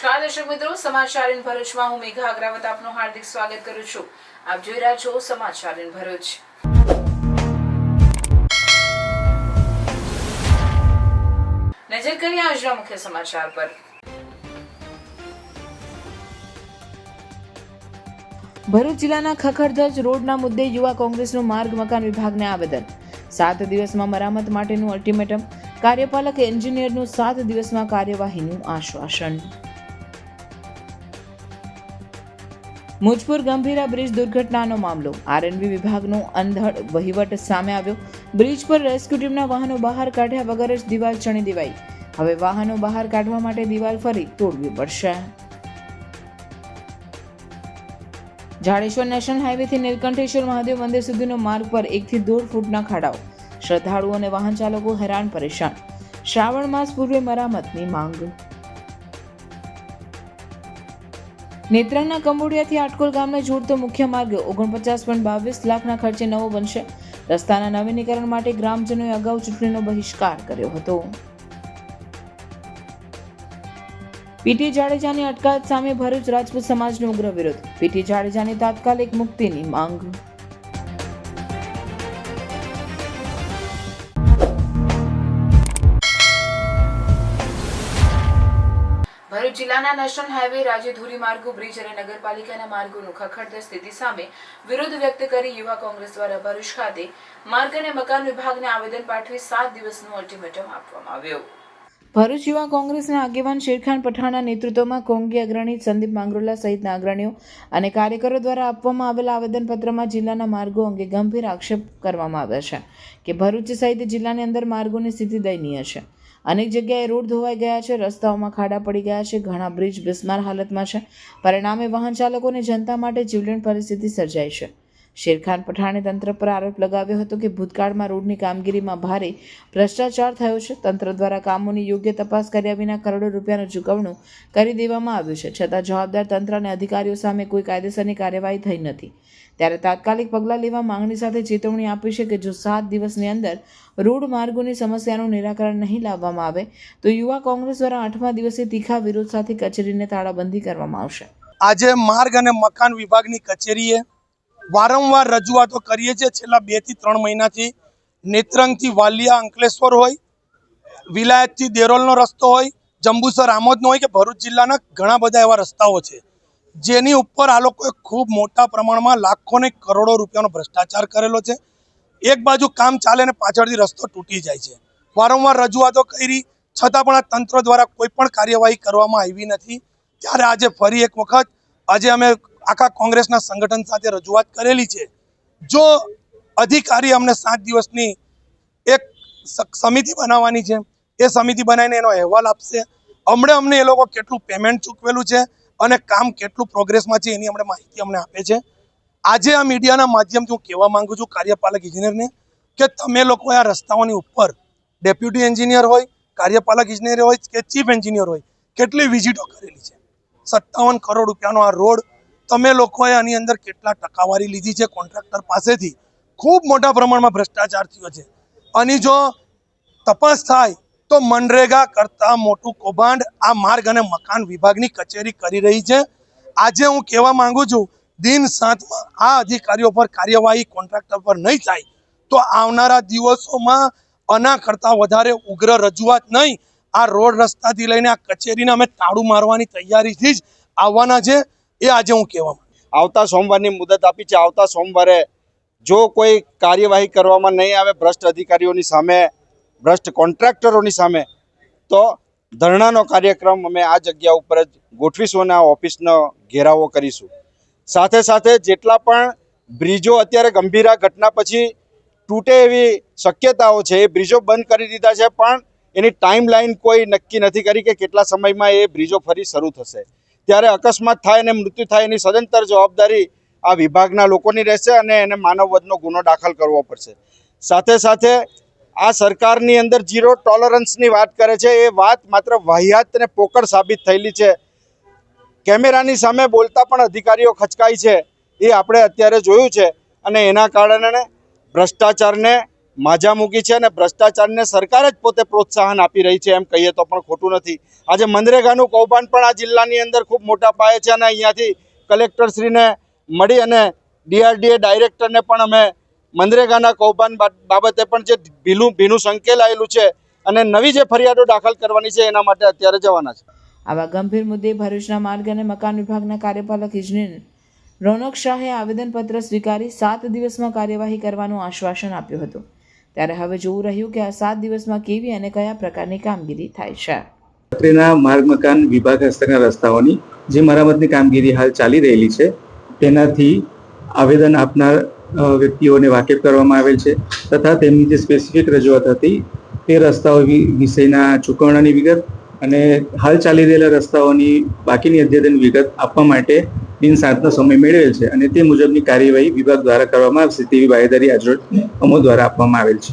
નમસ્કાર દર્શક મિત્રો, સમાચાર ઇન ભરૂચમાં હું મેઘા અગ્રવત આપનું હાર્દિક સ્વાગત કરું છું। આપ જોઈ રહ્યા છો સમાચાર ઇન ભરૂચ। નજર કરીએ આજના મુખ્ય સમાચાર પર। ભરૂચ જિલ્લાના ખખડધજ રોડના મુદ્દે યુવા કોંગ્રેસનું માર્ગ મકાન વિભાગને આવેદન। 7 દિવસમાં મરામત માટેનું અલ્ટિમેટમ, કાર્યપાલક એન્જિનિયરનું 7 દિવસમાં કાર્યવાહીનું આશ્વાસન। મુજપુર ગંભીરા બ્રિજ દુર્ઘટનાનો મામલો, આરએનબી વિભાગનો અંધડ વહીવટ સામે આવ્યો। બ્રિજ પર રેસ્ક્યુ ટીમના વાહનો બહાર કાઢ્યા વગર જ દિવાલ ચણી દેવાઈ। હવે વાહનો બહાર કાઢવા માટે દિવાલ ફરી તોડવી પડશે। જાડેશ્વર નેશનલ હાઈવેથી નીલકંઠેશ્વર મહાદેવ મંદિર સુધીનો માર્ગ પર 1 થી 1.5 ફૂટના ખાડાઓ, શ્રદ્ધાળુઓ અને વાહન ચાલકો હેરાન પરેશાન। શ્રાવણ માસ પૂર્વે મરામતની માંગ। નેત્રંગના કંબોડિયાથી આટકોલ ગામને જોડતો મુખ્ય માર્ગ 49.22 લાખના ખર્ચે નવો બનશે। રસ્તાના નવીનીકરણ માટે ગ્રામજનોએ અગાઉ ચૂંટણીનો બહિષ્કાર કર્યો હતો। પીટી જાડેજાની અટકાયત સામે ભરૂચ રાજપૂત સમાજનો ઉગ્ર વિરોધ, પીટી જાડેજાની તાત્કાલિક મુક્તિની માંગ। ભરૂચ જિલ્લાના નેશનલ હાઈવે, રાજ્ય ધોરીમાર્ગો, બ્રિજ અને નગરપાલિકાના માર્ગોનું ખખડધજ સ્થિતિ સામે વિરોધ વ્યક્ત કરી યુવા કોંગ્રેસ દ્વારા ભરૂચ ખાતે માર્ગ અને મકાન વિભાગને આવેદન પાઠવી 7 દિવસનું અલ્ટિમેટમ આપવામાં આવ્યું। ભરૂચ યુવા કોંગ્રેસના આગેવાન શેરખાન પઠાણના નેતૃત્વમાં કોંગી અગ્રણી સંદીપ માંગરોલા સહિતના અગ્રણીઓ અને કાર્યકરો દ્વારા આપવામાં આવેલા આવેદનપત્રમાં જિલ્લાના માર્ગો અંગે ગંભીર આક્ષેપ કરવામાં આવ્યા છે કે ભરૂચ સહિત જિલ્લાની અંદર માર્ગોની સ્થિતિ દયનીય છે। અનેક જગ્યાએ રોડ ધોવાઈ ગયા છે, રસ્તાઓમાં ખાડા પડી ગયા છે, ઘણા બ્રિજ બિસ્માર હાલતમાં છે। પરિણામે વાહન ચાલકો અને જનતા માટે જીવલેણ પરિસ્થિતિ સર્જાઈ છે। શેરખાન પઠાણે તંત્ર પર આરોપ લગાવ્યો હતો કે ભૂતકાળમાં રોડની કામગીરીમાં ભારે ભ્રષ્ટાચાર થયો છે। તંત્ર દ્વારા કામોની યોગ્ય તપાસ કર્યા વિના કરોડો રૂપિયાનું ચૂકવણું કરી દેવામાં આવ્યું છે, છતાં જવાબદાર તંત્ર અને અધિકારીઓ સામે કોઈ કાયદેસરની કાર્યવાહી થઈ નથી। ત્યારે તાત્કાલિક પગલાં લેવા માંગણી સાથે ચેતવણી આપી છે કે જો 7 દિવસની અંદર રોડ માર્ગોની સમસ્યાનું નિરાકરણ નહીં લાવવામાં આવે તો યુવા કોંગ્રેસ દ્વારા 8મા દિવસે તીખા વિરોધ સાથે કચેરીને તાળાબંધી કરવામાં આવશે। આજે માર્ગ અને મકાન વિભાગની કચેરીએ વારંવાર રજૂઆતો કરીએ છીએ। છેલ્લા 2 થી 3 મહિનાથી નેત્રંગથી વાલિયા અંકલેશ્વર હોય, વિલાયતથી દેરોલનો રસ્તો હોય, જંબુસર આમોદનો હોય કે ભરૂચ જિલ્લાના ઘણા બધા એવા રસ્તાઓ છે જેની ઉપર આ લોકોએ ખૂબ મોટા પ્રમાણમાં લાખો ને કરોડો રૂપિયાનો ભ્રષ્ટાચાર કરેલો છે। એક બાજુ કામ ચાલે ને પાછળથી રસ્તો તૂટી જાય છે। વારંવાર રજૂઆતો કરી છતાં પણ આ તંત્ર દ્વારા કોઈ પણ કાર્યવાહી કરવામાં આવી નથી। ત્યારે આજે ફરી એક વખત આજે અમે આખા કોંગ્રેસના સંગઠન સાથે રજૂઆત કરેલી છે। જો અધિકારી અમને 7 દિવસની એક સમિતિ બનાવવાની છે, એ સમિતિ બનાવીને એનો અહેવાલ આપશે। હમણાં અમને એ લોકો કેટલું પેમેન્ટ ચૂકવેલું છે અને કામ કેટલું પ્રોગ્રેસમાં છે એની અમને માહિતી અમને આપે છે। આજે આ મીડિયાના માધ્યમથી હું કહેવા માંગુ છું કાર્યપાલક ઇજનેરને કે તમે લોકો આ રસ્તાઓની ઉપર ડેપ્યુટી એન્જિનિયર હોય, કાર્યપાલક ઇજનેર હોય કે ચીફ એન્જિનિયર હોય, કેટલી વિઝિટો કરેલી છે। 57 કરોડ રૂપિયાનો આ રોડ તમે લોકોએ આની અંદર કેટલા ટકાવારી લીધી છે કોન્ટ્રાક્ટર પાસેથી। ખૂબ મોટા પ્રમાણમાં ભ્રષ્ટાચાર થયો છે। આની જો તપાસ થાય તો મનરેગા કરતાં મોટું કૌભાંડ આ માર્ગ અને મકાન વિભાગની કચેરી કરી રહી છે। આજે હું કહેવા માંગુ છું દિન 7માં આ અધિકારીઓ પર કાર્યવાહી કોન્ટ્રાક્ટર પર નહીં થાય તો આવનારા દિવસોમાં આના કરતાં વધારે ઉગ્ર રજૂઆત નહીં, આ રોડ રસ્તાથી લઈને આ કચેરીને અમે તાળું મારવાની તૈયારીથી જ આવવાના છે। એ આજે હું કહેવા માંગુ છું। આવતા સોમવારની મુદત આપી છે। આવતા સોમવારે જો કોઈ કાર્યવાહી કરવામાં નહીં આવે ભ્રષ્ટ અધિકારીઓની સામે, ભ્રષ્ટ કોન્ટ્રાક્ટરોની સામે, તો ધરણાનો કાર્યક્રમ અમે આ જગ્યા ઉપર જ ગોઠવીશું અને આ ઓફિસનો ઘેરાવો કરીશું। સાથે સાથે જેટલા પણ બ્રિજો અત્યારે ગંભીરા ઘટના પછી તૂટે એવી શક્યતાઓ છે એ બ્રિજો બંધ કરી દીધા છે, પણ એની ટાઈમ લાઈન કોઈ નક્કી નથી કરી કે કેટલા સમયમાં એ બ્રિજો ફરી શરૂ થશે। ત્યારે અકસ્માત થાય અને મૃત્યુ થાય એની સદંતર જવાબદારી આ વિભાગના લોકોની રહેશે અને એને માનવવધનો ગુનો દાખલ કરવો પડશે। સાથે સાથે આ સરકારની અંદર 0 ટોલરન્સની વાત કરે છે, એ વાત માત્ર વાહિયાત અને પોકળ સાબિત થયેલી છે। કેમેરાની સામે બોલતા પણ અધિકારીઓ ખચકાય છે, એ આપણે અત્યારે જોયું છે અને એના કારણે ભ્રષ્ટાચારને માજા મૂકી છે અને ભ્રષ્ટાચારને સરકાર જ પોતે પ્રોત્સાહન આપી રહી છે એમ કહીએ તો પણ ખોટું નથી. આજે મનરેગાનું કૌભાંડ પણ આ જિલ્લાની અંદર ખૂબ મોટા પાયે છે અને અહીંયાથી કલેક્ટરશ્રીને મળી અને DRDA ડાયરેક્ટરને પણ અમે મનરેગાના કૌભાંડ બાબતે પણ જે ભીનું સંકેલાયેલું છે અને નવી જે ફરિયાદો દાખલ કરવાની છે એના માટે અત્યારે જવાના છે. આવા ગંભીર મુદ્દે ભરૂચના માર્ગ અને મકાન વિભાગના કાર્યપાલક ઇજનેર રોનક શાહે આવેદનપત્ર સ્વીકારી 7 દિવસમાં કાર્યવાહી કરવાનું આશ્વાસન આપ્યું હતું. ત્યારે હવે જોવું રહ્યું કે આ 7 દિવસમાં કેવી અને કયા પ્રકારની કામગીરી થાય છે. રાત્રિના માર્ગ મકાન વિભાગ હસ્તકના રસ્તાઓની જે મરામતની કામગીરી હાલ ચાલી રહેલી છે તેનાથી આવેદન આપનાર વ્યક્તિઓને વાકેફ કરવામાં આવેલ છે તથા તેમની જે સ્પેસિફિક રજૂઆત હતી તે રસ્તાઓ વિશેના ચૂકવણાની વિગત અને હાલ ચાલી રહેલા રસ્તાઓની બાકીની અદ્યતન વિગત આપવા માટે દિન 7નો સમય મેળવેલ છે અને તે મુજબની કાર્યવાહી વિભાગ દ્વારા કરવામાં આવશે તેવી બાહેધરી આજરોજ અમો દ્વારા આપવામાં આવેલ છે.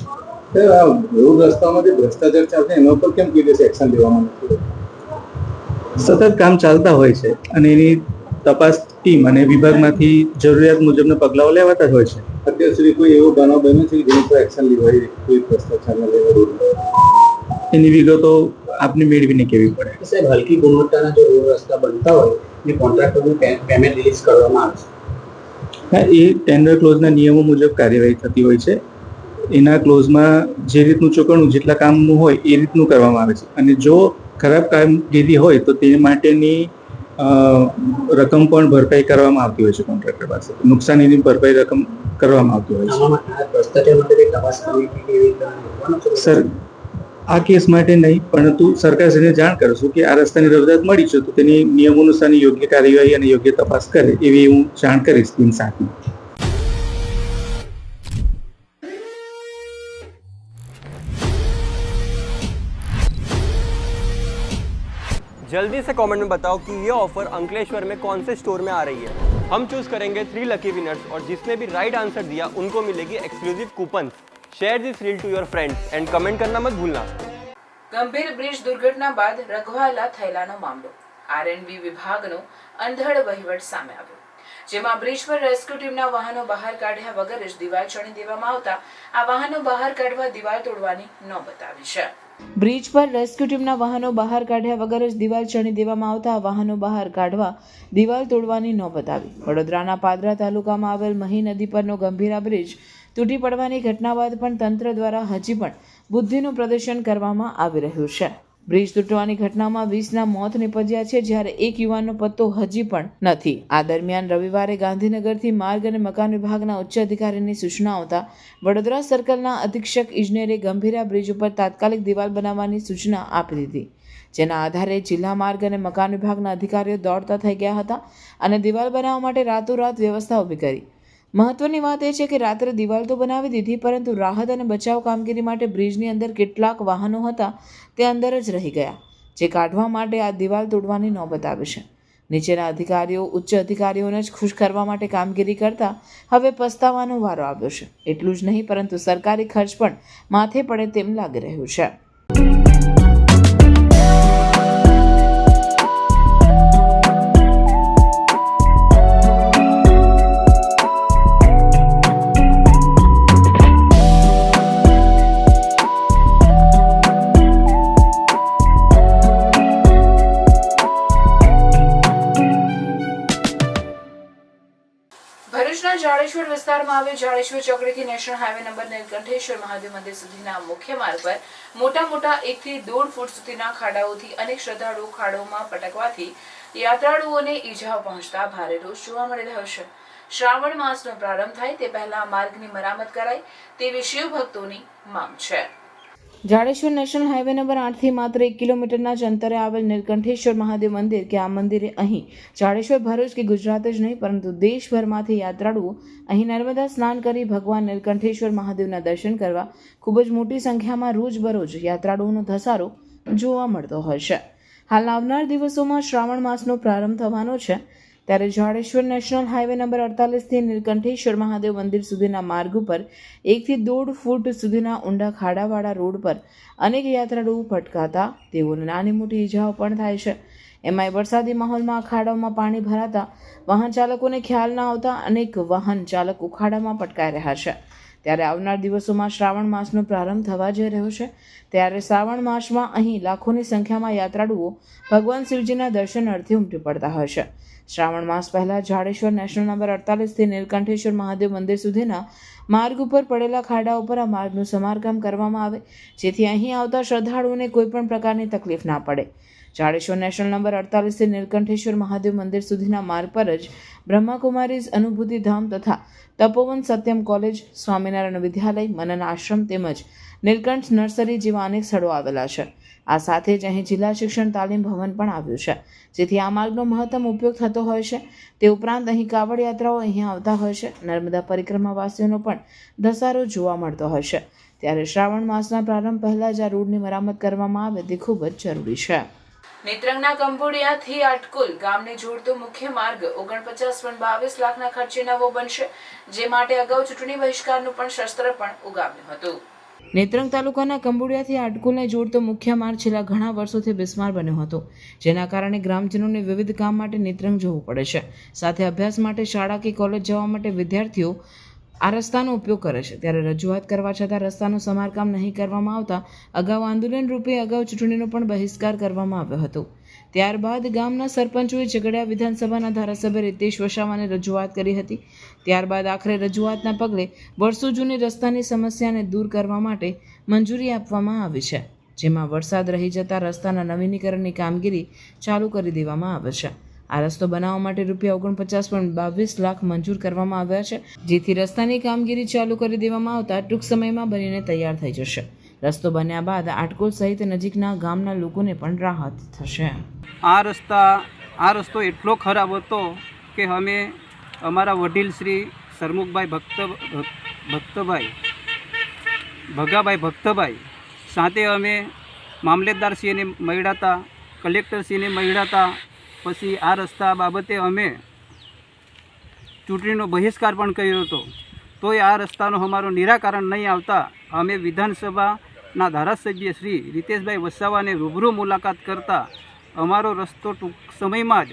રોડ રસ્તામાં જે ભ્રષ્ટાચાર ચાલશે એના ઉપર કેમ કોઈ દિવસ એક્શન લેવામાં નથી? સતત કામ ચાલતા હોય છે અને એની તપાસ ટીમ અને વિભાગમાંથી જરૂરિયાત મુજબના પગલાઓ લેવાતા જ હોય છે. અત્યાર સુધી કોઈ એવો બનાવ બન્યો છે કે જેની પર એક્શન લેવાય કોઈ ભ્રષ્ટાચારને લઈને રોડ એની વિગતો આપને મેળવીને કેવી પડે. સાહેબ, હલકી ગુણવત્તાના જો રોડ રસ્તા બનતા હોય એ કોન્ટ્રાક્ટરનું પેમેન્ટ રિલીઝ કરવામાં આવશે. હા, એ ટેન્ડર ક્લોઝના નિયમો મુજબ કાર્યવાહી થતી હોય છે. એના ક્લોઝમાં જે રીતનું ચૂકવણું જેટલા કામનું હોય એ રીતનું કરવામાં આવે છે અને જો ખરાબ કામગીરી હોય તો તે માટેની રકમ પણ ભરપાઈ કરવામાં આવતી હોય છે. કોન્ટ્રાક્ટર પાસે નુકસાનીની ભરપાઈ રકમ કરવામાં આવતી હોય છે. ભ્રષ્ટાચાર માટે તપાસ કમિટી કેવી રીતે? સર, આ કેસ માટે નહીં પરંતુ સરકારશ્રીને જાણ કરશું કે આ રસ્તાની રજૂઆત મળી છે તો તેની નિયમ અનુસારની યોગ્ય કાર્યવાહી અને યોગ્ય તપાસ કરે એવી હું જાણ કરીશ દિન 7. जल्दी से कमेंट में बताओ कि ये ऑफर अंकलेश्वर में कौन से स्टोर में आ रही है. हम चूज करेंगे 3 लकी विनर्स और जिसने भी राइट आंसर दिया उनको मिलेगी exclusive coupon. Share this reel to your friends and comment करना मत भूलना. ગંભીર બ્રિજ દુર્ઘટના બાદ રઘવાયેલા થયેલાનો મામલો. R&B વિભાગનો અંધડ વહીવટ સામે આવ્યો, જેમાં બ્રિજ પર રેસ્ક્યુ ટીમના વાહનો બહાર કાઢ્યા વગર જ દિવાલ ચણી દેવામાં આવતા આ વાહનો બહાર કાઢવા દિવાલ તોડવાની નોબત આવી છે. બ્રિજ પર રેસ્ક્યુ ટીમના વાહનો બહાર કાઢ્યા વગર જ દિવાલ ચણી દેવામાં આવતા આ વાહનો બહાર કાઢવા દિવાલ તોડવાની નોબત આવી. વડોદરાના પાદરા તાલુકામાં આવેલ મહી નદી પરનો ગંભીરા બ્રિજ તૂટી પડવાની ઘટના બાદ પણ તંત્ર દ્વારા હજી પણ બુદ્ધિનું પ્રદર્શન કરવામાં આવી રહ્યું છે. બ્રિજ તૂટવાની ઘટનામાં 20ના મોત નિપજ્યા છે જ્યારે એક યુવાનનો પત્તો હજી પણ નથી. આ દરમિયાન રવિવારે ગાંધીનગરથી માર્ગ અને મકાન વિભાગના ઉચ્ચ અધિકારીની સૂચના આવતા વડોદરા સર્કલના અધિક્ષક ઇજનેરે ગંભીરા બ્રિજ ઉપર તાત્કાલિક દિવાલ બનાવવાની સૂચના આપી દીધી, જેના આધારે જિલ્લા માર્ગ અને મકાન વિભાગના અધિકારીઓ દોડતા થઈ ગયા હતા અને દિવાલ બનાવવા માટે રાતોરાત વ્યવસ્થા ઊભી કરી. મહત્વની વાત એ છે કે રાત્રે દિવાલ તો બનાવી દીધી પરંતુ રાહત અને બચાવ કામગીરી માટે બ્રિજની અંદર કેટલાક વાહનો હતા તે અંદર જ રહી ગયા, જે કાઢવા માટે આ દિવાલ તોડવાની નોબત આવી છે. નીચેના અધિકારીઓ ઉચ્ચ અધિકારીઓને જ ખુશ કરવા માટે કામગીરી કરતા હવે પસ્તાવાનો વારો આવ્યો છે. એટલું જ નહીં પરંતુ સરકારી ખર્ચ પણ માથે પડે તેમ લાગી રહ્યું છે. ભરૂચના જાડેશ્વર વિસ્તારમાં આવેલ જાડેશ્વર ચોકડીથી national highway number Neelkantheshwar Mahadev મંદિર સુધીના મુખ્ય માર્ગ પર મોટા 1 થી 1.5 ફૂટ સુધીના ખાડાઓથી અનેક શ્રદ્ધાળુઓ ખાડોમાં પટકવાથી યાત્રાળુઓને ઈજાઓ પહોંચતા ભારે રોષ જોવા મળી રહ્યો છે. શ્રાવણ માસનો પ્રારંભ થાય તે પહેલા માર્ગની મરામત કરાય તેવી શિવ ભક્તોની માંગ છે. જાડેશ્વર નેશનલ હાઈવે નંબર 8 થી માત્ર 1 કિલોમીટરના જ અંતરે આવેલ નીલકંઠેશ્વર મહાદેવ મંદિર કે આ મંદિરે અહીં જાડેશ્વર ભરૂચ કે ગુજરાત જ નહીં પરંતુ દેશભરમાંથી યાત્રાળુઓ અહીં નર્મદા સ્નાન કરી ભગવાન નીલકંઠેશ્વર મહાદેવના દર્શન કરવા ખૂબ જ મોટી સંખ્યામાં રોજબરોજ યાત્રાળુઓનો ધસારો જોવા મળતો હોય છે. હાલ આવનાર દિવસોમાં શ્રાવણ માસનો પ્રારંભ થવાનો છે ત્યારે જાડેશ્વર નેશનલ હાઈવે નંબર 48 થી નીલકંઠેશ્વર મહાદેવ મંદિર સુધીના માર્ગ ઉપર 1 થી 1.5 ફૂટ સુધીના ઊંડા ખાડાવાળા રોડ પર અનેક યાત્રાળુઓ ભટકાતા તેઓને નાની મોટી ઈજાઓ પણ થાય છે. એમાંય વરસાદી માહોલમાં ખાડાઓમાં પાણી ભરાતા વાહન ચાલકોને ખ્યાલ ન આવતા અનેક વાહન ચાલકો ખાડામાં પટકાઈ રહ્યા છે. ત્યારે આવનાર દિવસોમાં શ્રાવણ માસનો પ્રારંભ થવા જઈ રહ્યો છે, ત્યારે શ્રાવણ માસમાં અહીં લાખોની સંખ્યામાં યાત્રાળુઓ ભગવાન શિવજીના દર્શન અર્થે ઉમટી પડતા હોય છે. શ્રાવણ માસ પહેલાં જાડેશ્વર નેશનલ નંબર 48થી નીલકંઠેશ્વર મહાદેવ મંદિર સુધીના માર્ગ ઉપર પડેલા ખાડા ઉપર આ માર્ગનું સમારકામ કરવામાં આવે, જેથી અહીં આવતા શ્રદ્ધાળુઓને કોઈપણ પ્રકારની તકલીફ ના પડે. જાડેશ્વર નેશનલ નંબર 48થી નીલકંઠેશ્વર મહાદેવ મંદિર સુધીના માર્ગ પર જ બ્રહ્માકુમારીઝ અનુભૂતિ ધામ તથા તપોવન સત્યમ કોલેજ, સ્વામિનારાયણ વિદ્યાલય, મનન આશ્રમ તેમજ નીલકંઠ નર્સરી જેવા અનેક સ્થળો આવેલા છે. આ સાથે જ અહીં જિલ્લા શિક્ષણ તાલીમ ભવન પણ આવ્યું છે, જેથી આ માર્ગનો મહત્તમ ઉપયોગ થતો હોય છે. તે ઉપરાંત અહીં કાવડ યાત્રાઓ અહીં આવતા હોય છે. નર્મદા પરિક્રમાવાસીઓનો પણ ધસારો જોવા મળતો હોય છે. ત્યારે શ્રાવણ માસના પ્રારંભ પહેલાં જ આ રોડની મરામત કરવામાં આવે તે ખૂબ જ જરૂરી છે. નેત્રંગના કંબોડિયાથી આટકુલ ગામને જોડતો મુખ્ય માર્ગ 49.22 લાખના ખર્ચે નવો બનશે, જે માટે અગાઉ ચૂંટણી બહિષ્કારનું પણ શસ્ત્ર પણ ઉગામ્યું હતું. નેત્રંગ તાલુકાના કંબોડિયાથી આટકુલને જોડતો મુખ્ય માર્ગ છેલ્લા ઘણા વર્ષોથી બિસ્માર બન્યો હતો, જેના કારણે ગ્રામજનોને વિવિધ કામ માટે નેત્રંગ જવું પડે છે. સાથે અભ્યાસ માટે શાળા કે કોલેજ જવા માટે વિદ્યાર્થીઓ આ રસ્તાનો ઉપયોગ કરે છે. ત્યારે રજૂઆત કરવા છતાં રસ્તાનું સમારકામ નહીં કરવામાં આવતા અગાઉ આંદોલન રૂપે અગાઉ ચૂંટણીનો પણ બહિષ્કાર કરવામાં આવ્યો હતો. ત્યારબાદ ગામના સરપંચોએ ઝઘડિયા વિધાનસભાના ધારાસભ્ય રીતેશ વસાવાને રજૂઆત કરી હતી. ત્યારબાદ આખરે રજૂઆતના પગલે વર્ષો જૂની રસ્તાની સમસ્યાને દૂર કરવા માટે મંજૂરી આપવામાં આવી છે, જેમાં વરસાદ રહી જતા રસ્તાના નવીનીકરણની કામગીરી ચાલુ કરી દેવામાં આવે છે. આ રસ્તો બનાવવા માટે ₹49.22 લાખ મંજૂર કરવામાં આવ્યા છે, જેથી રસ્તાની કામગીરી ચાલુ કરી દેવામાં આવતા ટૂંક સમયમાં બનીને તૈયાર થઈ જશે. રસ્તો બન્યા બાદ આટકોલ સહિત નજીકના ગામના લોકોને પણ રાહત થશે. આ રસ્તો એટલો ખરાબ હતો કે અમે અમારા વડીલ શ્રી સરમુખભાઈ ભક્તભાઈ સાથે અમે મામલેદારશ્રીને મળ્યા હતા, કલેક્ટરશ્રીને મળ્યા હતા. પછી આ રસ્તા બાબતે અમે ચૂંટણીનો બહિષ્કાર પણ કર્યો હતો. તોય આ રસ્તાનો અમારું નિરાકરણ નહીં આવતા અમે વિધાનસભાના ધારાસભ્ય શ્રી રીતેશભાઈ વસાવાને રૂબરૂ મુલાકાત કરતા અમારો રસ્તો ટૂંક સમયમાં જ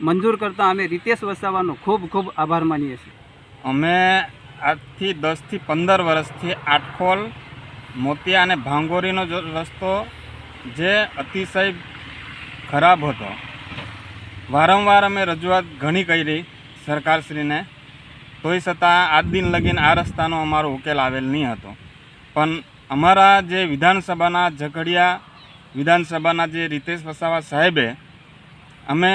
મંજૂર કરતા અમે રીતેશ વસાવાનો ખૂબ ખૂબ આભાર માનીએ છીએ. અમે આજથી 10 થી 15 વર્ષથી આટકોલ, મોતિયા અને ભાંગોરીનો રસ્તો જે અતિશય ખરાબ હતો. વારંવાર અમે રજૂઆત ઘણી કરી સરકારશ્રીને, તોય છતાં આજ દિન લગીને આ રસ્તાનો અમારો ઉકેલ આવેલ નહીં હતો. પણ અમારા જે વિધાનસભાના ઝઘડિયા વિધાનસભાના જે રીતેશ વસાવા સાહેબે અમે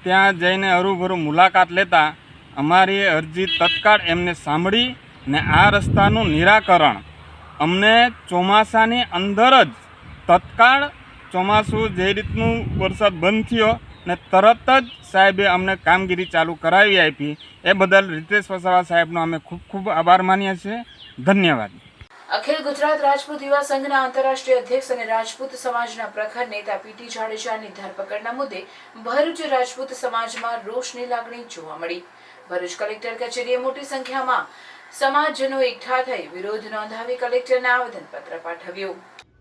ત્યાં જઈને હરૂભરૂ મુલાકાત લેતા અમારી અરજી તત્કાળ એમને સાંભળી ને આ રસ્તાનું નિરાકરણ અમને ચોમાસાની અંદર જ તત્કાળ ચોમાસું જે રીતનું વરસાદ બંધ થયો ને તરત જ સાહેબે અમને કામગીરી ચાલુ કરાવી આપી. એ બદલ રીતેશ વસાવા સાહેબનો અમે ખૂબ ખૂબ આભાર માનીએ છીએ. ધન્યવાદ. અખિલ ગુજરાત રાજપૂત યુવા સંઘના આંતરરાષ્ટ્રીય અધ્યક્ષ અને રાજપૂત સમાજના પ્રખર નેતા પીટી જાડેજાની ધરપકડના મુદ્દે ભરૂચ રાજપૂત સમાજમાં રોષની લાગણી જોવા મળી. ભરૂચ કલેક્ટર કચેરીએ મોટી સંખ્યામાં સમાજજનો એકઠા થઈ વિરોધ નોંધાવી કલેક્ટરને આવેદનપત્ર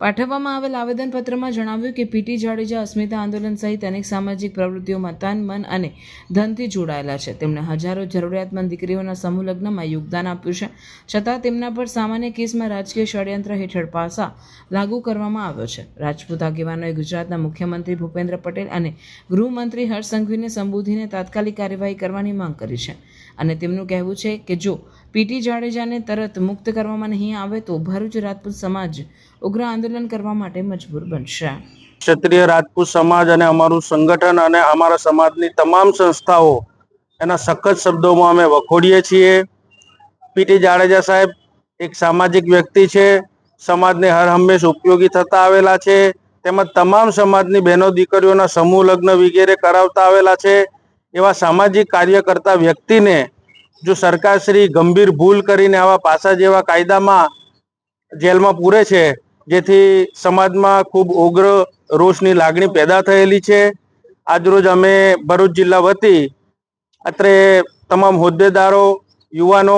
પાઠવવામાં આવેલ આવેદનપત્રમાં જણાવ્યું કે પીટી જાડેજા અસ્મિતા આંદોલન સહિત અનેક સામાજિક પ્રવૃત્તિઓમાં તન, મન અને ધનથી જોડાયેલા છે. તેમણે હજારો જરૂરિયાતમંદ દીકરીઓના સમૂહ લગ્નમાં યોગદાન આપ્યું છે, છતાં તેમના પર સામાન્ય કેસમાં રાજકીય ષડયંત્ર હેઠળ પાસા લાગુ કરવામાં આવ્યો છે. રાજપૂત આગેવાનોએ ગુજરાતના મુખ્યમંત્રી ભૂપેન્દ્ર પટેલ અને ગૃહમંત્રી હર્ષ સંઘવીને સંબોધીને તાત્કાલિક કાર્યવાહી કરવાની માંગ કરી છે અને તેમનું કહેવું છે કે જો પીટી જાડેજાને તરત મુક્ત કરવામાં નહીં આવે તો ભરૂચ રાજપૂત સમાજ ઉગ્ર આંદોલન કરવા માટે મજબૂર બનશે. ક્ષત્રિય રાજપૂત સમાજ અને અમારું સંગઠન અને અમારા સમાજની તમામ સંસ્થાઓ એના સખત શબ્દોમાં અમે વખોડીએ છીએ. પીટી જાડેજા સાહેબ એક સામાજિક વ્યક્તિ છે, સમાજને હર હંમેશ ઉપયોગી થતા આવેલા છે, તેમજ તમામ સમાજની બહેનો દીકરીઓના સમૂહ લગ્ન વગેરે કરાવતા આવેલા છે. એવા સામાજિક કાર્ય કરતા વ્યક્તિને જો સરકારશ્રી ગંભીર ભૂલ કરીને આવા પાસા જેવા કાયદામાં જેલમાં પૂરે છે, જેથી સમાજમાં ખૂબ ઉગ્ર રોષની લાગણી પેદા થયેલી છે. આજરોજ અમે ભરૂચ જિલ્લા વતી અત્રે તમામ હોદ્દેદારો, યુવાનો,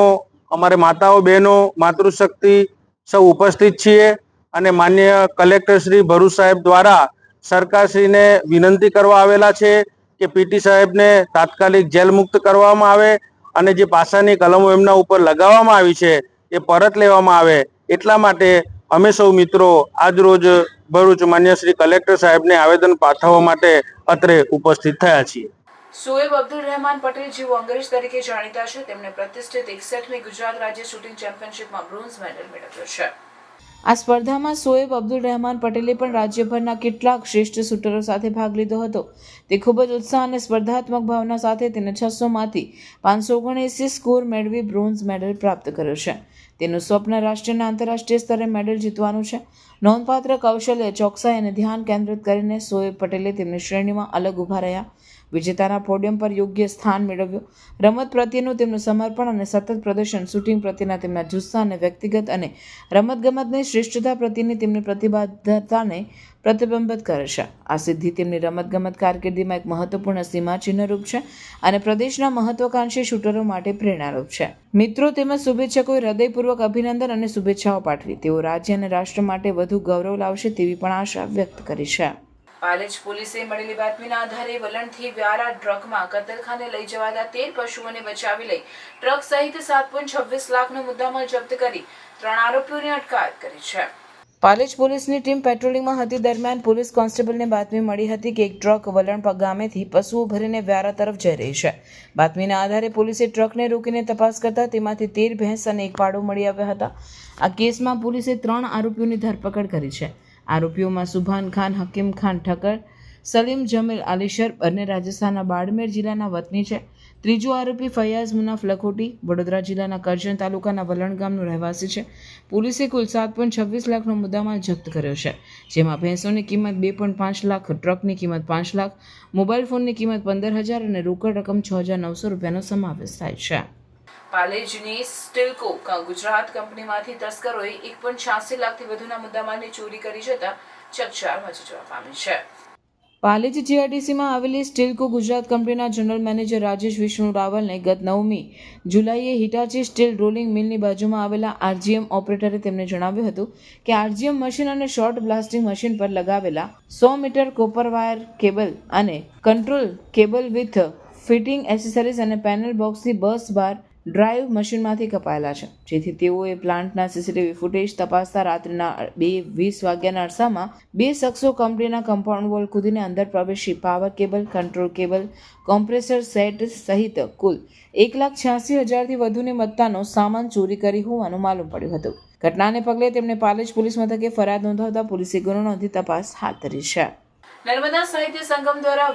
અમારે માતાઓ, બહેનો, માતૃશક્તિ સૌ ઉપસ્થિત છીએ અને માનનીય કલેક્ટર શ્રી ભરૂચ સાહેબ દ્વારા સરકારશ્રીને વિનંતી કરવા આવેલા છે કે પીટી સાહેબને તાત્કાલિક જેલ મુક્ત કરવામાં આવે અને જે પાસાની કલમો એમના ઉપર લગાવવામાં આવી છે એ પરત લેવામાં આવે એટલા માટે અમે સૌ મિત્રો આજરોજ ભરૂચ માન્ય શ્રી કલેક્ટર સાહેબને આવેદન પાઠવવા માટે અત્રે ઉપસ્થિત થયા છીએ. શોએબ અબ્દુલ રહેમાન પટેલ જેઓ અંગ્રેજ તરીકે જાણીતા છે, તેમણે પ્રતિષ્ઠિત 61મી ગુજરાત રાજ્ય શૂટિંગ ચેમ્પિયનશિપમાં બ્રોન્ઝ મેડલ મેળવ્યો છે. આ સ્પર્ધામાં શોએબ અબ્દુલ રહેમાન પટેલે પણ રાજ્યભરના કેટલાક શ્રેષ્ઠ શૂટરો સાથે ભાગ લીધો હતો. તે ખૂબ જ ઉત્સાહ અને સ્પર્ધાત્મક ભાવના સાથે તેને 600માંથી 579 સ્કોર મેળવી બ્રોન્ઝ મેડલ પ્રાપ્ત કર્યો છે. તેનું સ્વપ્ન રાષ્ટ્રીય અને આંતરરાષ્ટ્રીય સ્તરે મેડલ જીતવાનું છે. નોંધપાત્ર કૌશલ્ય, ચોકસાઈ અને ધ્યાન કેન્દ્રિત કરીને શોએબ પટેલે તેમની શ્રેણીમાં અલગ ઊભા રહ્યા, વિજેતાના પોડિયમ પર યોગ્ય સ્થાન મેળવ્યું. રમત પ્રત્યેનું તેમનું સમર્પણ અને સતત પ્રદર્શન, શૂટિંગ પ્રત્યેના તેમના જુસ્સા અને વ્યક્તિગત અને રમતગમતની શ્રેષ્ઠતા પ્રત્યેની તેમની પ્રતિબદ્ધતાને પ્રતિબિંબિત કરે છે. આ સિદ્ધિ તેમની રમતગમત કારકિર્દીમાં એક મહત્વપૂર્ણ સીમાચિહ્નરૂપ છે અને પ્રદેશના મહત્વાકાંક્ષી શૂટરો માટે પ્રેરણારૂપ છે. મિત્રો તેમજ શુભેચ્છકોએ હૃદયપૂર્વક અભિનંદન અને શુભેચ્છાઓ પાઠવી. તેઓ રાજ્ય અને રાષ્ટ્ર માટે વધુ ગૌરવ લાવશે તેવી પણ આશા વ્યક્ત કરી છે. પાલેજ પોલીસે મળેલી બાતમીના આધારે વલણથી વ્યારા ટ્રકમાં કતલખાને લઈ જવાતા 13 પશુઓને બચાવી લઈ ટ્રક સહિત 7.26 લાખનો મુદ્દામાલ જપ્ત કરી 3 આરોપીઓની અટકાયત કરી છે. પાલેજ પોલીસની ટીમ પેટ્રોલિંગમાં હતી દરમિયાન પોલીસ કોન્સ્ટેબલને બાતમી મળી હતી કે એક ટ્રક વલણ ગામેથી પશુઓ ભરીને વ્યારા તરફ જઈ રહી છે. બાતમીના આધારે પોલીસે ટ્રકને રોકીને તપાસ કરતા તેમાંથી 13 ભેંસ અને એક પાડો મળી આવ્યા હતા. આ કેસમાં પોલીસે 3 આરોપીઓની ધરપકડ કરી છે. આરોપીઓમાં સુભાન ખાન, હકીમ ખાન ઠક્કર, સલીમ જમીલ આલિશર બંને રાજસ્થાનના બાડમેર જિલ્લાના વતની છે. ત્રીજો આરોપી ફૈયાઝ મુનાફ લખોટી વડોદરા જિલ્લાના કરજણ તાલુકાના વલણ ગામનો રહેવાસી છે. પોલીસે કુલ 7.26 લાખનો મુદ્દામાલ જપ્ત કર્યો છે, જેમાં ભેંસોની કિંમત 2.5 લાખ, ટ્રકની કિંમત 5 લાખ, મોબાઈલ ફોનની કિંમત 15,000 અને રોકડ રકમ 6,900 રૂપિયાનો સમાવેશ થાય છે. પાલેજની સ્ટીલકો ગુજરાત કંપનીમાંથી તસ્કરોએ 1.86 લાખથી વધુના મુદ્દામાલની ચોરી કરી જતા ચકચાર મચી જવા પામી છે. પાલેજ જીઆઈડીસીમાં આવેલી સ્ટીલકો ગુજરાત કંપનીના જનરલ મેનેજર રાજેશ વિષ્ણુ રાવલને ગત 9મી જુલાઈએ હિટાચી સ્ટીલ રોલિંગ મિલની બાજુમાં આવેલા આરજીએમ ઓપરેટરે તેમને જણાવ્યું હતું કે આરજીએમ મશીન અને શોર્ટ બ્લાસ્ટિંગ મશીન પર લગાવેલા 100 મીટર કોપર વાયર કેબલ અને control cable with fitting accessories અને પેનલ બોક્સથી બસ બાર ડ્રાઈવ મશીનમાંથી કપાયેલા છે, જેથી તેઓએ પ્લાન્ટના સીસીટીવી ફૂટેજ તપાસતા રાત્રિના 2:20 વાગ્યાના અરસામાં 2 શખ્સો કંપનીના કમ્પાઉન્ડ વોલ કૂદીને અંદર પ્રવેશી power cable, control cable, compressor set સહિત કુલ 1,86,000થી વધુની મત્તાનો સામાન ચોરી કરી હોવાનું માલુમ પડ્યું હતું. ઘટનાને પગલે તેમણે પાલેજ પોલીસ મથકે ફરિયાદ નોંધાવતા પોલીસે ગુનો નોંધી તપાસ હાથ ધરી છે. નર્મદા સાહિત્ય સંગમ દ્વારા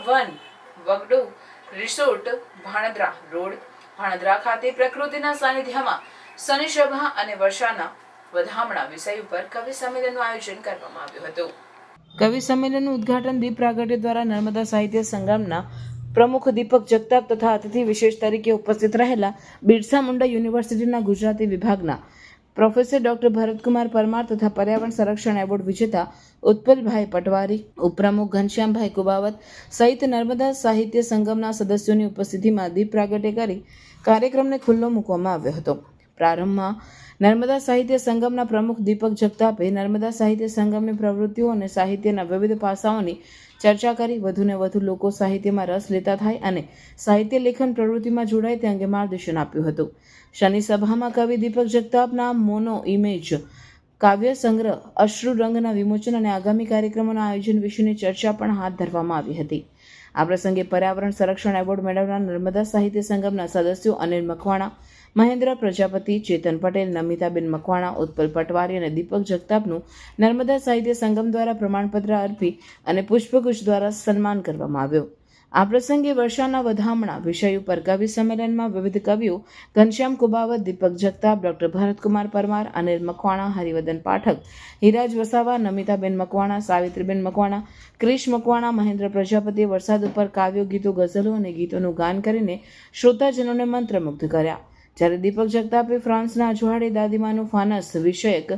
વગડો રિસોર્ટ ભાણદ્રા રોડ ભાણદ્રા ખાતે પ્રકૃતિના સાનિધ્યમાં શનિસભા અને વર્ષાના વધામણા વિષય ઉપર કવિ સંમેલનનું આયોજન કરવામાં આવ્યું હતું. કવિ સંમેલનનું ઉદ્ઘાટન દીપ પ્રાગટ્ય દ્વારા નર્મદા સાહિત્ય સંગમના પ્રમુખ દીપક જગતાપ તથા અતિથિ વિશેષ તરીકે ઉપસ્થિત રહેલા બિરસા મુંડા યુનિવર્સિટીના ગુજરાતી વિભાગના પ્રોફેસર ડોક્ટર ભરતકુમાર પરમાર તથા પર્યાવરણ સંરક્ષણ એવોર્ડ વિજેતા ઉત્પલભાઈ પટવારી, ઉપપ્રમુખ ઘનશ્યામભાઈ કુબાવત સહિત નર્મદા સાહિત્ય સંગમના સદસ્યોની ઉપસ્થિતિમાં દીપ પ્રાગટ્ય કરી કાર્યક્રમને ખુલ્લો મૂકવામાં આવ્યો હતો. પ્રારંભમાં નર્મદા સાહિત્ય સંગમના પ્રમુખ દીપક જગતાપે નર્મદા સાહિત્ય સંગમની પ્રવૃત્તિઓ અને સાહિત્યના વિવિધ પાસાઓની ચર્ચા કરી વધુને વધુ લોકો સાહિત્યમાં રસ લેતા થાય અને સાહિત્ય લેખન પ્રવૃત્તિમાં જોડાય તે અંગે માર્ગદર્શન આપ્યું હતું. શનિ સભામાં કવિ દીપક જગતાપના મોનો ઇમેજ કાવ્ય સંગ્રહ અશ્રુ રંગના વિમોચન અને આગામી કાર્યક્રમોના આયોજન વિશેની ચર્ચા પણ હાથ ધરવામાં આવી હતી. આ પ્રસંગે પર્યાવરણ સંરક્ષણ એવોર્ડ મેળવનાર નર્મદા સાહિત્ય સંગમના સદસ્યો અનિલ મકવાણા, મહેન્દ્ર પ્રજાપતિ, ચેતન પટેલ, નમિતાબેન મકવાણા, ઉત્પલ પટવારી અને દીપક જગતાપનું નર્મદા સાહિત્ય સંગમ દ્વારા પ્રમાણપત્ર અર્પી અને પુષ્પગુચ્છ દ્વારા સન્માન કરવામાં આવ્યું. આ પ્રસંગે વર્ષાના વધામણા વિષય ઉપર કવિ સંમેલનમાં વિવિધ કવિઓ ઘનશ્યામ કુબાવત, દીપક જગતાપ, ડોક્ટર ભરતકુમાર પરમાર, અનિલ મકવાણા, હરિવર્ધન પાઠક, હિરાજ વસાવા, નમિતાબેન મકવાણા, સાવિત્રીબેન મકવાણા, ક્રિશ મકવાણા, મહેન્દ્ર પ્રજાપતિએ વરસાદ ઉપર કાવ્યો, ગીતો, ગઝલો અને ગીતોનું ગાન કરીને શ્રોતાજનોને મંત્રમુગ્ધ કર્યા. જ્યારે દીપક જગતાપે ફ્રાન્સના અજવાળે દાદીમાનું ફાનસ વિષયક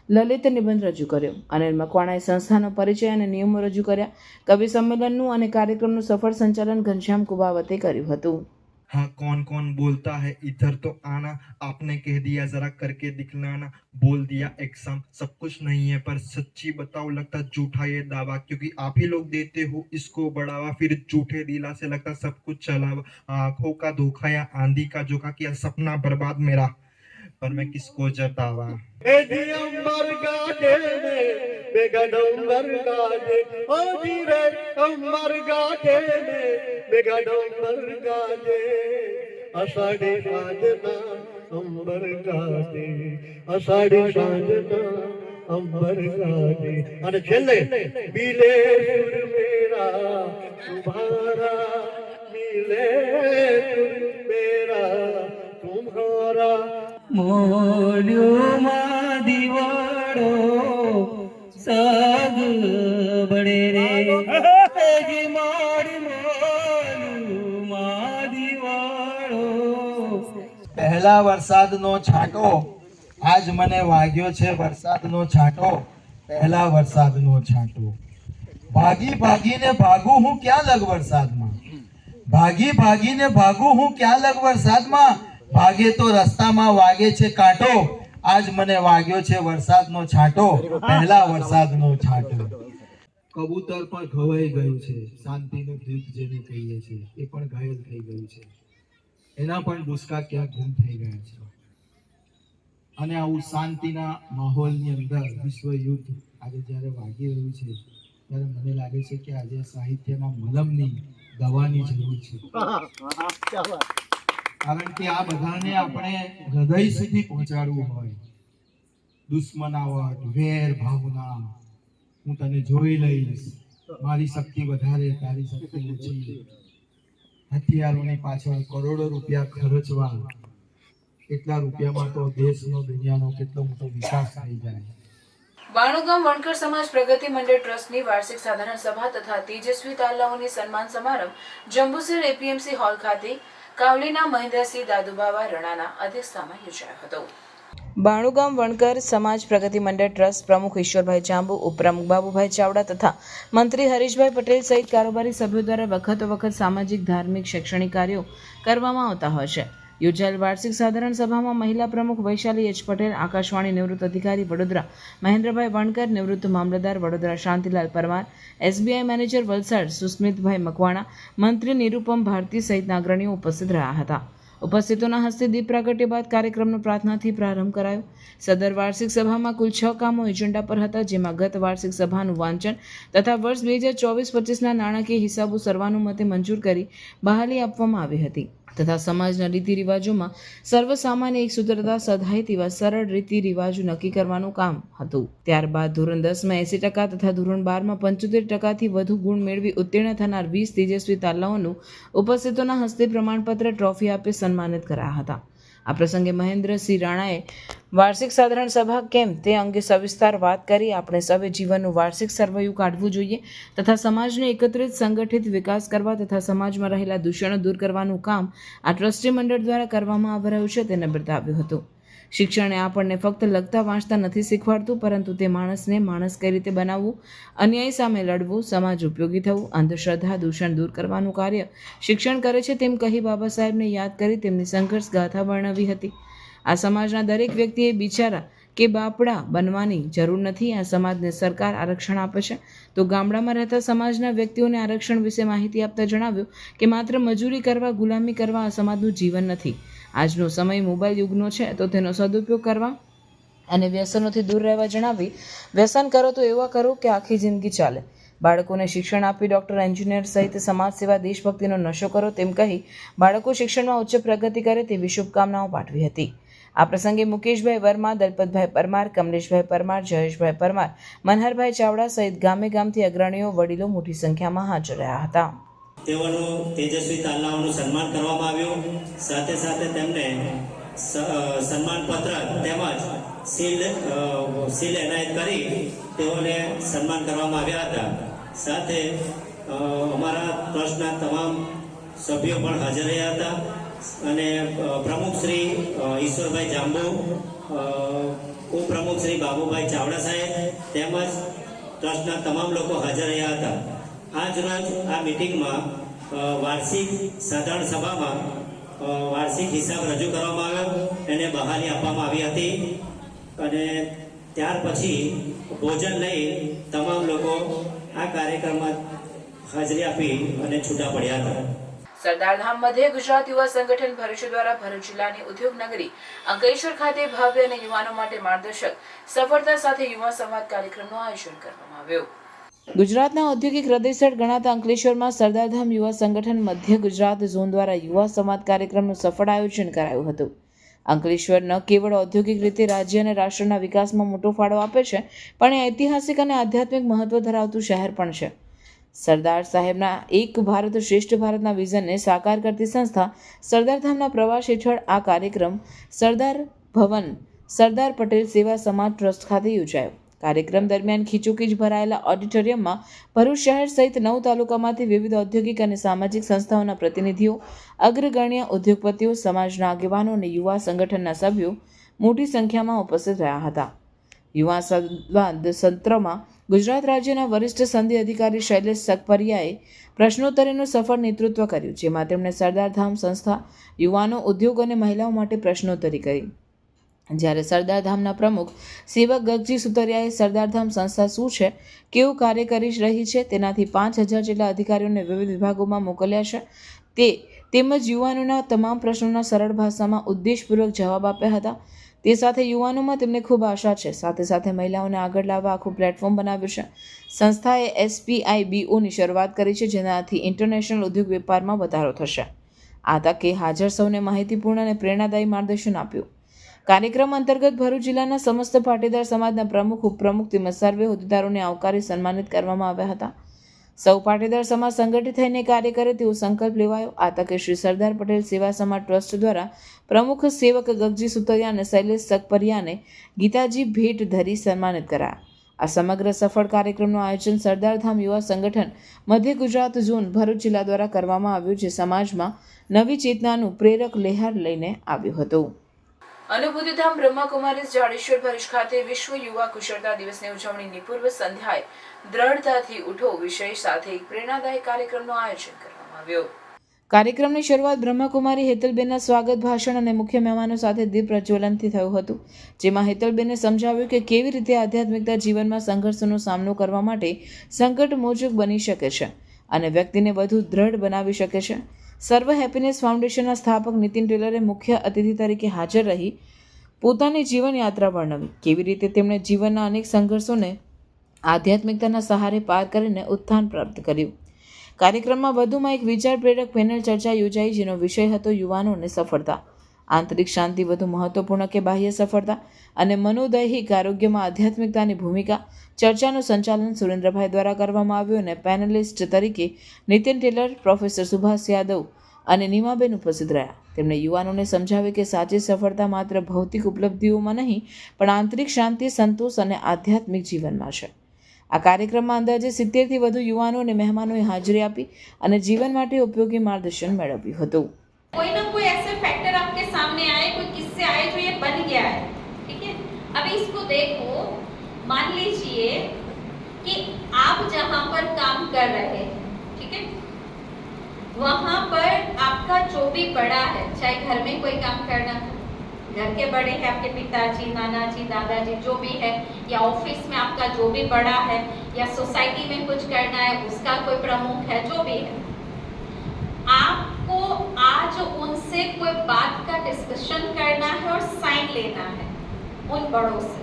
લલિત નિબંધ રજૂ કર્યો. અનિલ મકવાણાએ સંસ્થાનો પરિચય અને નિયમો રજૂ કર્યા. કવિ સંમેલનનું અને કાર્યક્રમનું સફળ સંચાલન ઘનશ્યામ કુબાવતે કર્યું હતું. हाँ कौन कौन बोलता है इधर तो आना, आपने कह दिया जरा करके दिखलाना, बोल दिया एग्जाम सब कुछ नहीं है पर सच्ची बताओ लगता झूठा ये दावा, क्योंकि आप ही लोग देते हो इसको बढ़ावा, फिर झूठे दिला से लगता सब कुछ चलावा, आंखों का धोखा या आंधी का झोंका किया सपना बर्बाद मेरा, पर मैं किसको जतावा। અને છેલ્લે મિલે સુર મેરા તુમ્હારા, મિલે સુર મેરા તુમ્હારા, મોલ્યો માં દિવાળો સાગ બડે રે, મારી મોલ્યો માં દિવાળો. પહેલા વરસાદનો છાંટો આજ મને વાગ્યો છે, વરસાદનો છાંટો પહેલા વરસાદનો છાંટો. ભાગી ભાગીને ભાગું હું ક્યાં લગ વરસાદમાં, ભાગી ભાગીને ભાગું હું ક્યાં લગ વરસાદમાં, ભાગે તો રસ્તામાં વાગે છે કાંટો, આજ મને વાગ્યો છે વરસાદનો છાંટો પહેલા વરસાદનો છાંટો. કબૂતર પણ ખવાઈ ગયું છે, શાંતિનું દૂત જેને કહીએ છીએ એ પણ ઘાયલ થઈ ગયું છે, એના પણ ડુસકા ક્યાંક ગુમ થઈ ગયા છે. અને આવું શાંતિના માહોલની અંદર વિશ્વ યુદ્ધ આજે જ્યારે વાગી રહ્યું છે ત્યારે મને લાગે છે કે આજે સાહિત્યમાં મલમની દવાની જરૂર છે, કારણ કે આ બધાને આપણે હૃદય સુધી પહોંચાડવું હોય. દુશ્મનાવટ, વેર ભાવના, હું તને જોઈ લઈશ, મારી શક્તિ વધારે તારી શક્તિ ઓછી, હથિયારોની પાછળ કરોડો રૂપિયા ખર્ચવા, કેટલા રૂપિયામાં તો દેશનો દુનિયાનો કેટલો મોટો વિકાસ થઈ જાય. બાણુગામ વણકર સમાજ પ્રગતિ મંડળ ટ્રસ્ટની વાર્ષિક સાધારણ સભા તથા તેજસ્વી તાલાઓની સન્માન સમારંભ જંબુસર એપીએમસી હોલ ખાતે કાવલીના મહેન્દ્રસિંહ દાદુબાવા રણાના અધ્યક્ષતામાં યોજાયો હતો. બાણુગામ વણકર સમાજ પ્રગતિ મંડળ ટ્રસ્ટ પ્રમુખ ઈશ્વરભાઈ ચાંબુ, ઉપપ્રમુખ બાબુભાઈ ચાવડા તથા મંત્રી હરીશભાઈ પટેલ સહિત કારોબારી સભ્યો દ્વારા વખત સામાજિક, ધાર્મિક, શૈક્ષણિક કાર્યો કરવામાં આવતા હોય છે. યોજાયેલ વાર્ષિક સાધારણ સભામાં મહિલા પ્રમુખ વૈશાલી એચ પટેલ, આકાશવાણી નિવૃત્ત અધિકારી વડોદરા મહેન્દ્રભાઈ વણકર, નિવૃત્ત મામલતદાર વડોદરા શાંતિલાલ પરમાર, એસબીઆઈ મેનેજર વલસાડ સુસ્મિતભાઈ મકવાણા, મંત્રી નિરૂપમ ભારતી સહિતના અગ્રણીઓ ઉપસ્થિત રહ્યા હતા. ઉપસ્થિતોના હસ્તે દીપ પ્રાગટ્ય બાદ કાર્યક્રમનો પ્રાર્થનાથી પ્રારંભ કરાયો. સદર વાર્ષિક સભામાં કુલ 6 કામો એજન્ડા પર હતા, જેમાં ગત વાર્ષિક સભાનું વાંચન તથા વર્ષ 2024-25ના નાણાકીય હિસાબો સર્વાનુમતે મંજૂર કરી બહાલી આપવામાં આવી હતી તથા સમાજના રીતિ રિવાજોમાં સર્વસામાન્ય એક સૂત્રતા સધાય તેવા સરળ રીતિ રિવાજો નક્કી કરવાનું કામ હતું. ત્યારબાદ ધોરણ 10માં 80% તથા ધોરણ 12માં 75%થી વધુ ગુણ મેળવી ઉત્તીર્ણ થનાર 20 તેજસ્વી તાલાઓનું ઉપસ્થિતોના હસ્તે પ્રમાણપત્ર, ટ્રોફી આપી સન્માનિત કરાયા હતા. આ પ્રસંગે મહેન્દ્રસિંહ રાણાએ વાર્ષિક સાધારણ સભા કેમ તે અંગે સવિસ્તાર વાત કરી આપણે સૌએ જીવનનું વાર્ષિક સર્વૈયું કાઢવું જોઈએ તથા સમાજને એકત્રિત, સંગઠિત વિકાસ કરવા તથા સમાજમાં રહેલા દૂષણો દૂર કરવાનું કામ આ ટ્રસ્ટી મંડળ દ્વારા કરવામાં આવી રહ્યું છે તેને બતાવ્યું હતું. શિક્ષણે આપણને ફક્ત લખતા વાંચતા નથી શીખવાડતું, પરંતુ તે માણસને માણસ કઈ રીતે બનાવવું, અન્યાય સામે લડવું, સમાજ ઉપયોગી થવું, અંધશ્રદ્ધા, દૂષણ દૂર કરવાનું કાર્ય શિક્ષણ કરે છે તેમ કહી બાબા સાહેબને યાદ કરી તેમની સંઘર્ષ ગાથા વર્ણવી હતી. આ સમાજના દરેક વ્યક્તિએ બિચારા કે બાપડા બનવાની જરૂર નથી. આ સમાજને સરકાર આરક્ષણ આપે છે તો ગામડામાં રહેતા સમાજના વ્યક્તિઓને આરક્ષણ વિશે માહિતી આપતા જણાવ્યું કે માત્ર મજૂરી કરવા, ગુલામી કરવા આ સમાજનું જીવન નથી. આજનો સમય મોબાઈલ યુગનો છે તો તેનો સદુપયોગ કરવા અને વ્યસનોથી દૂર રહેવા જણાવી, વ્યસન કરો તો એવા કરો કે આખી જિંદગી ચાલે. બાળકોને શિક્ષણ આપી ડૉક્ટર, એન્જિનિયર સહિત સમાજ સેવા, દેશભક્તિનો નશો કરો તેમ કહી બાળકો શિક્ષણમાં ઉચ્ચ પ્રગતિ કરે તેવી શુભકામનાઓ પાઠવી હતી. આ પ્રસંગે મુકેશભાઈ વર્મા, દલપતભાઈ પરમાર, કમલેશભાઈ પરમાર, જયેશભાઈ પરમાર, મનહરભાઈ ચાવડા સહિત ગામે ગામથી અગ્રણીઓ, વડીલો મોટી સંખ્યામાં હાજર રહ્યા હતા. તેઓનું તેજસ્વી તાલાઓનું સન્માન કરવામાં આવ્યું. સાથે સાથે તેમને સન્માનપત્ર તેમજ સીલ એનાયત કરી તેઓને સન્માન કરવામાં આવ્યા હતા. સાથે અમારા ટ્રસ્ટના તમામ સભ્યો પણ હાજર રહ્યા હતા અને પ્રમુખ શ્રી ઈશ્વરભાઈ જાંબુ, ઉપપ્રમુખ શ્રી બાબુભાઈ ચાવડા સાહેબ તેમજ ટ્રસ્ટના તમામ લોકો હાજર રહ્યા હતા. આજ રોજ આ મિટિંગમાં વાર્ષિક સાધારણ સભામાં વાર્ષિક હિસાબ રજૂ કરવામાં આવ્યો, એને બહાલી આપવામાં આવી હતી અને ત્યાર પછી ભોજન લઈ તમામ લોકો આ કાર્યક્રમમાં હાજરી આપી અને છૂટા પડ્યા હતા. સરદારધામ મધ્ય ગુજરાત યુવા સંગઠન ભરૂચ દ્વારા ભરૂચ જિલ્લાની ઉદ્યોગ નગરી અંકલેશ્વર ખાતે ભવ્ય અને યુવાનો માટે માર્ગદર્શક સફળતા સાથે યુવા સંવાદ કાર્યક્રમનું આયોજન કરવામાં આવ્યું. ગુજરાતના ઔદ્યોગિક હૃદયસ્થળ ગણાતા અંકલેશ્વરમાં સરદારધામ યુવા સંગઠન મધ્ય ગુજરાત ઝોન દ્વારા યુવા સંવાદ કાર્યક્રમનું સફળ આયોજન કરાયું હતું. અંકલેશ્વર ન કેવળ ઔદ્યોગિક રીતે રાજ્ય અને રાષ્ટ્રના વિકાસમાં મોટો ફાળો આપે છે, પણ એ ઐતિહાસિક અને આધ્યાત્મિક મહત્વ ધરાવતું શહેર પણ છે. સરદાર સાહેબના એક ભારત શ્રેષ્ઠ ભારતના વિઝનને સાકાર કરતી સંસ્થા સરદારધામના પ્રવાસ હેઠળ આ કાર્યક્રમ સરદાર ભવન સરદાર પટેલ સેવા સમાજ ટ્રસ્ટ ખાતે યોજાયો. કાર્યક્રમ દરમિયાન ખીચોખીચ ભરાયેલા ઓડિટોરિયમમાં ભરૂચ શહેર સહિત 9 તાલુકામાંથી વિવિધ ઔદ્યોગિક અને સામાજિક સંસ્થાઓના પ્રતિનિધિઓ, અગ્રગણ્ય ઉદ્યોગપતિઓ, સમાજના આગેવાનો અને યુવા સંગઠનના સભ્યો મોટી સંખ્યામાં ઉપસ્થિત રહ્યા હતા. યુવા સંવાદ સત્રમાં ગુજરાત રાજ્યના વરિષ્ઠ સંધિ અધિકારી શૈલેષ સકપરિયાએ પ્રશ્નોત્તરીનું સફળ નેતૃત્વ કર્યું, જેમાં તેમણે સરદારધામ સંસ્થા, યુવાનો, ઉદ્યોગ અને મહિલાઓ માટે પ્રશ્નોત્તરી કરી. જ્યારે સરદારધામના પ્રમુખ સેવક ગગજી સુતરિયાએ સરદારધામ સંસ્થા શું છે, કેવું કાર્ય કરી રહી છે, તેનાથી 5000 જેટલા અધિકારીઓને વિવિધ વિભાગોમાં મોકલ્યા છે તેમજ યુવાનોના તમામ પ્રશ્નોના સરળ ભાષામાં ઉદ્દેશપૂર્વક જવાબ આપ્યા હતા. તે સાથે યુવાનોમાં તેમને ખૂબ આશા છે. સાથે સાથે મહિલાઓને આગળ લાવવા આખું પ્લેટફોર્મ બનાવ્યું છે. સંસ્થાએ SPIBOની શરૂઆત કરી છે, જેનાથી ઇન્ટરનેશનલ ઉદ્યોગ વેપારમાં વધારો થશે. આ તકે હાજર સૌને માહિતીપૂર્ણ અને પ્રેરણાદાયી માર્ગદર્શન આપ્યું. કાર્યક્રમ અંતર્ગત ભરૂચ જિલ્લાના સમસ્ત પાટીદાર સમાજના પ્રમુખ, ઉપપ્રમુખ તેમજ સર્વે હોદ્દેદારોને આવકારી સન્માનિત કરવામાં આવ્યા હતા. સૌ પાટીદાર સમાજ સંગઠિત થઈને કાર્ય કરે તેવો સંકલ્પ લેવાયો. આ તકે શ્રી સરદાર પટેલ સેવા સમાજ ટ્રસ્ટ દ્વારા પ્રમુખ સેવક ગગજી સુતરિયા અને શૈલેષ સકપરિયાને ગીતાજી ભેટ ધરી સન્માનિત કરાયા. આ સમગ્ર સફળ કાર્યક્રમનું આયોજન સરદારધામ યુવા સંગઠન મધ્ય ગુજરાત ઝોન ભરૂચ જિલ્લા દ્વારા કરવામાં આવ્યું, જે સમાજમાં નવી ચેતનાનું પ્રેરક લહેર લઈને આવ્યું હતું. અનુભૂતિધામ બ્રહ્માકુમારીઝ જાડેશ્વર ભરૂચ ખાતે વિશ્વ યુવા કુશળતા દિવસની ઉજવણીની પૂર્વ સંધ્યાએ દ્રઢતાથી ઉઠો વિષય સાથે એક પ્રેરણાદાયક કાર્યક્રમનું આયોજન કરવામાં આવ્યું. કાર્યક્રમની શરૂઆત બ્રહ્માકુમારી હેતલબેનના સ્વાગત ભાષણ અને મુખ્ય મહેમાનો સાથે દીપ પ્રજ્વલનથી થયું હતું, જેમાં હેતલબેને સમજાવ્યું કે કેવી રીતે આધ્યાત્મિકતા જીવનમાં સંઘર્ષોનો સામનો કરવા માટે સંકટમોચક બની શકે છે અને વ્યક્તિને વધુ દ્રઢ બનાવી શકે છે. સર્વ હેપીનેસ ફાઉન્ડેશનના સ્થાપક નીતિન ટેલરે મુખ્ય અતિથિ તરીકે હાજર રહી પોતાની જીવન યાત્રા વર્ણવી. કેવી રીતે તેમણે જીવનના અનેક સંઘર્ષોને આધ્યાત્મિકતાના સહારે પાર કરીને ઉત્થાન પ્રાપ્ત કર્યું. કાર્યક્રમમાં વધુમાં એક વિચાર પ્રેરક પેનલ ચર્ચા યોજાઈ, જેનો વિષય હતો યુવાનોને સફળતા. આંતરિક શાંતિ વધુ મહત્વપૂર્ણ કે બાહ્ય સફળતા અને મનોદૈહિક આરોગ્યમાં આધ્યાત્મિકતાની ભૂમિકા. ચર્ચાનું સંચાલન સુરેન્દ્રભાઈ દ્વારા કરવામાં આવ્યું અને પેનલિસ્ટ તરીકે નીતિન ટેલર, પ્રોફેસર સુભાષ યાદવ અને નીમાબેન ઉપસ્થિત રહ્યા. તેમણે યુવાનોને સમજાવ્યું કે સાચી સફળતા માત્ર ભૌતિક ઉપલબ્ધિઓમાં નહીં, પણ આંતરિક શાંતિ, સંતોષ અને આધ્યાત્મિક જીવનમાં છે. આ કાર્યક્રમમાં અંદાજે 70થી વધુ યુવાનો અને મહેમાનોએ હાજરી આપી અને જીવન માટે ઉપયોગી માર્ગદર્શન મેળવ્યું હતું. कोई ना कोई ऐसे फैक्टर आपके सामने आए, कोई किससे आए जो ये बन गया है, ठीक है. अभी इसको देखो, मान लीजिए कि आप जहाँ पर काम कर रहे हैं, ठीक है, वहाँ पर आपका जो भी बड़ा है, चाहे घर में कोई काम करना, घर के बड़े हैं आपके पिताजी, नानाजी, दादाजी, जो भी है, या ऑफिस में आपका जो भी बड़ा है, या सोसाइटी में कुछ करना है, उसका कोई प्रमुख है, जो भी है, आपको आज उनसे कोई बात का डिस्कशन करना है और साइन लेना है उन बड़ों से.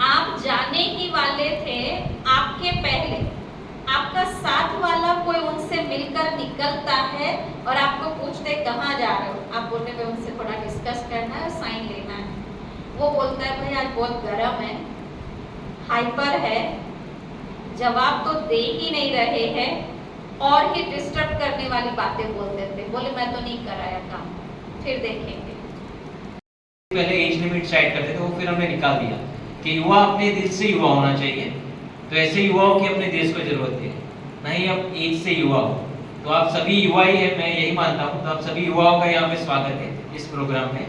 आप जाने ही वाले थे, आपके पहले आपका साथ वाला कोई उनसे मिलकर निकलता है और आपको पूछते कहाँ जा रहे हो, आप बोलते भाई उनसे थोड़ा डिस्कस करना है और साइन लेना है. वो बोलता है भाई आज बहुत गर्म है, हाइपर है, जवाब तो दे ही नहीं रहे हैं और ही डिस्टर्ब करने वाली बातें बोलते थे. बोले मैं तो नहीं कराया काम, फिर देखेंगे. पहले एज लिमिट सेट करते थे, वो फिर हमने निकाल दिया कि युवा अपने दिल से युवा होना चाहिए. तो ऐसे युवाओं की अपने देश को जरूरत है, नहीं अब एज से युवा हो. तो आप सभी युवा ही है, मैं यही मानता हूँ. तो आप सभी युवाओं का यहाँ पे स्वागत है इस प्रोग्राम में.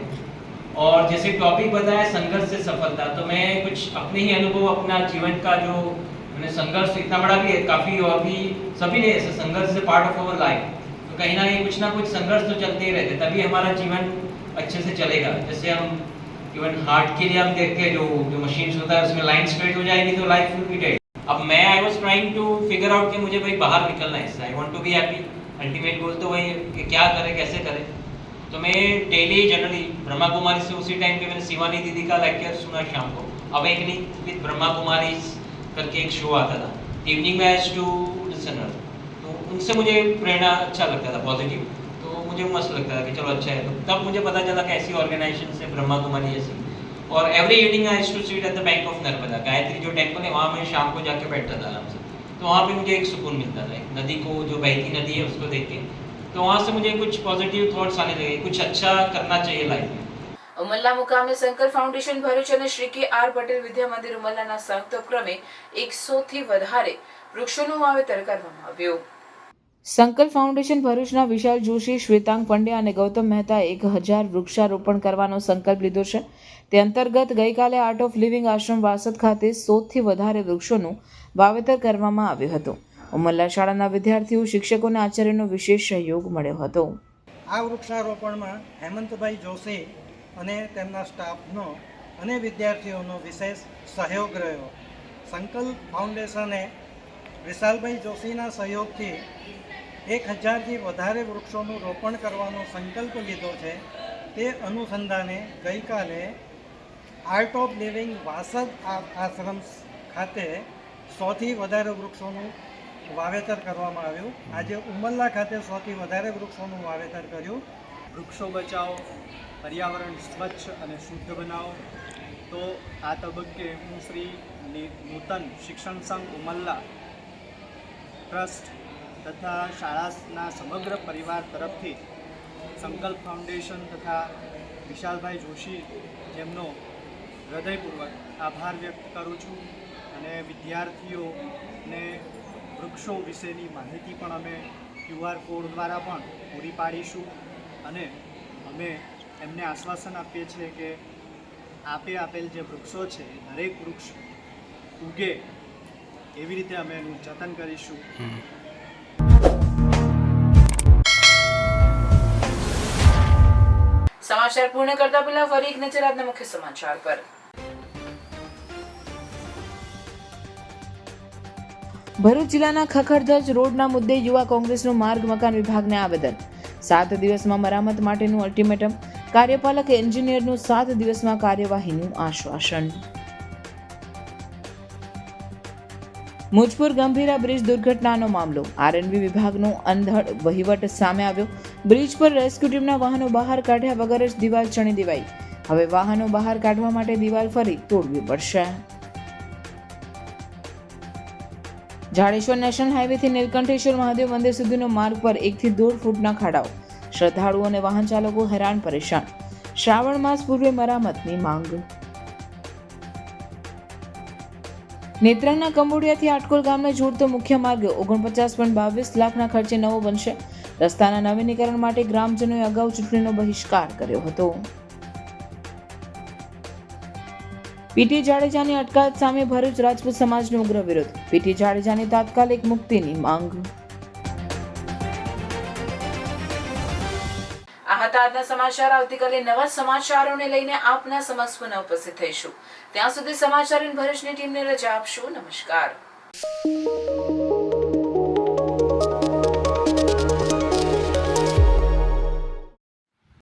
और जैसे टॉपिक बताया संघर्ष से सफलता, तो मैं कुछ अपने ही अनुभव, अपना जीवन का जो मैंने संघर्ष इतना बड़ा भी है काफ़ी, और भी सभी ने ऐसे संघर्ष से पार्ट ऑफ अवर लाइफ. तो कहीं ना कहीं कुछ ना कुछ संघर्ष तो चलते ही रहते, तभी हमारा जीवन अच्छे से चलेगा. जैसे हम इवन हार्ट के लिए हम देखते हैं जो मशीन्स होता है उसमें लाइन स्ट्रेट हो जाएगी तो लाइफ विल बी डेड. अब मैं I was trying to figure out कि मुझे भाई बाहर निकलना है, I want to be happy. Ultimate goal तो वही है कि क्या करें कैसे करें। तो मैं डेली जनरली ब्रह्मा कुमारी से उसी टाइम पे मैंने शिवानी दीदी का लेक्चर सुना शाम को, अवेकनिंग विद ब्रह्मा कुमारी करके एक शो आता था, इवनिंग में एज टू लिसनर। तो उनसे मुझे प्रेरणा अच्छा लगता था, पॉजिटिव, तो मुझे मस्त लगता था कि चलो अच्छा है। तो तब मुझे पता चला कि ऐसी ऑर्गेनाइजेशन से ब्रह्मा कुमारी ऐसी, और every evening I used to sit at the bank of Narmada, Gayatri जो टेम्पल है वहाँ मैं शाम को जाके बैठता था आराम से। तो वहाँ पे मुझे एक सुकून मिलता था, एक नदी को, जो बहती नदी है उसको देख के, तो वहाँ से मुझे कुछ पॉजिटिव थॉट्स आने लगे, कुछ अच्छा करना चाहिए लाइफ में। ઉમલ્લા મુકામે સંકલ્પ ફાઉન્ડેશન ભરૂચ અને શ્રી કે આર પટેલ વિદ્યા મંદિર ઉમલ્લાના સંયુક્ત ઉપક્રમે 100 થી વધારે વૃક્ષોનું વાવેતર કરવામાં આવ્યું। સંકલ્પ ફાઉન્ડેશન ભરૂચના વિશાલ જોશી, શ્વેતાંગ પંડ્યા અને ગૌતમ મહેતાએ 1000 વૃક્ષારોપણ કરવાનો સંકલ્પ લીધો છે। તે અંતર્ગત ગઈકાલે આર્ટ ઓફ લિવિંગ આશ્રમ વાસદ ખાતે 100 થી વધારે વૃક્ષોનું વાવેતર કરવામાં આવ્યું હતું। ઉમલ્લા શાળાના વિદ્યાર્થીઓ, શિક્ષકો અને આચાર્યનો વિશેષ સહયોગ મળ્યો હતો। આ વૃક્ષારોપણમાં હેમંતભાઈ જોશી અને તેમના સ્ટાફનો અને વિદ્યાર્થીઓનો વિશેષ સહયોગ રહ્યો। સંકલ્પ ફાઉન્ડેશને વિશાલભાઈ જોશીના સહયોગથી 1000થી વધારે વૃક્ષોનું રોપણ કરવાનો સંકલ્પ લીધો છે। તે અનુસંધાને ગઈકાલે આર્ટ ઓફ લિવિંગ વાસદ આશ્રમ ખાતે 100થી વધારે વૃક્ષોનું વાવેતર કરવામાં આવ્યું। આજે ઉમલ્લા ખાતે 100થી વધારે વૃક્ષોનું વાવેતર કર્યું। વૃક્ષો બચાવો, પર્યાવરણ સ્વચ્છ અને શુદ્ધ બનાવો। તો આ તબક્કે હું શ્રી નૂતન શિક્ષણ સંઘ ઉમલ્લા ટ્રસ્ટ તથા શાળાના સમગ્ર પરિવાર તરફથી સંકલ્પ ફાઉન્ડેશન તથા વિશાલભાઈ જોશી જેમનો હૃદયપૂર્વક આભાર વ્યક્ત કરું છું। અને વિદ્યાર્થીઓને વૃક્ષો વિશેની માહિતી પણ અમે QR કોડ દ્વારા પણ પૂરી પાડીશું। અને અમે એમને આશ્વાસન આપીએ છીએ કે આપે આપેલ જે વૃક્ષો છે દરેક વૃક્ષ ઉગે એવી રીતે અમે એનું જતન કરીશું। સમાચાર પૂર્ણ કરતા પહેલા ફરી એક નજર આજના મુખ્ય સમાચાર પર। ભરૂચ જિલ્લાના ખખડધજ રોડના મુદ્દે યુવા કોંગ્રેસનું માર્ગ મકાન વિભાગને આવેદન। 7 દિવસમાં મરામત માટેનું અલ્ટિમેટમ, કાર્યપાલક એન્જિનિયરનું 7 દિવસમાં કાર્યવાહીનું આશ્વાસન। મુજપુર ગંભીરા બ્રિજ દુર્ઘટનાનો મામલો, આરએનબી વિભાગનો અંધડ વહીવટ સામે આવ્યો। બ્રિજ પર રેસ્ક્યુ ટીમના વાહનો બહાર કાઢ્યા વગર જ દિવાલ ચણી દેવાઈ। હવે વાહનો બહાર કાઢવા માટે દિવાલ ફરી તોડવી પડશે। જાડેશ્વર નેશનલ હાઈવેથી નીલકંઠેશ્વર મહાદેવ મંદિર સુધીનો માર્ગ પર 1 થી 1.5 ફૂટના ખાડાઓ, શ્રદ્ધાળુઓ અને વાહન ચાલકો હેરાન પરેશાન। શ્રાવણ માસ પૂર્વે મરામતની માંગ। નેત્રંગના કંબોડિયાથી આટકોલ ગામને જોડતો મુખ્ય માર્ગ 49.22 લાખના ખર્ચે નવો બનશે। રસ્તાના નવીનીકરણ માટે ગ્રામજનોએ અગાઉ ચૂંટણીનો બહિષ્કાર કર્યો હતો। પીટી જાડેજાની અટકાયત સામે ભરૂચ રાજપૂત સમાજનો ઉગ્ર વિરોધ, પીટી જાડેજાની તાત્કાલિક મુક્તિની માંગ। આ હતા આજના સમાચાર। આવતીકાલે નવા સમાચારોને લઈને આપના સમક્ષ પુનઃ ઉપસ્થિત થઈશું। ત્યાં સુધી સમાચાર ભરૂચની ટીમને રજા આપશો। નમસ્કાર।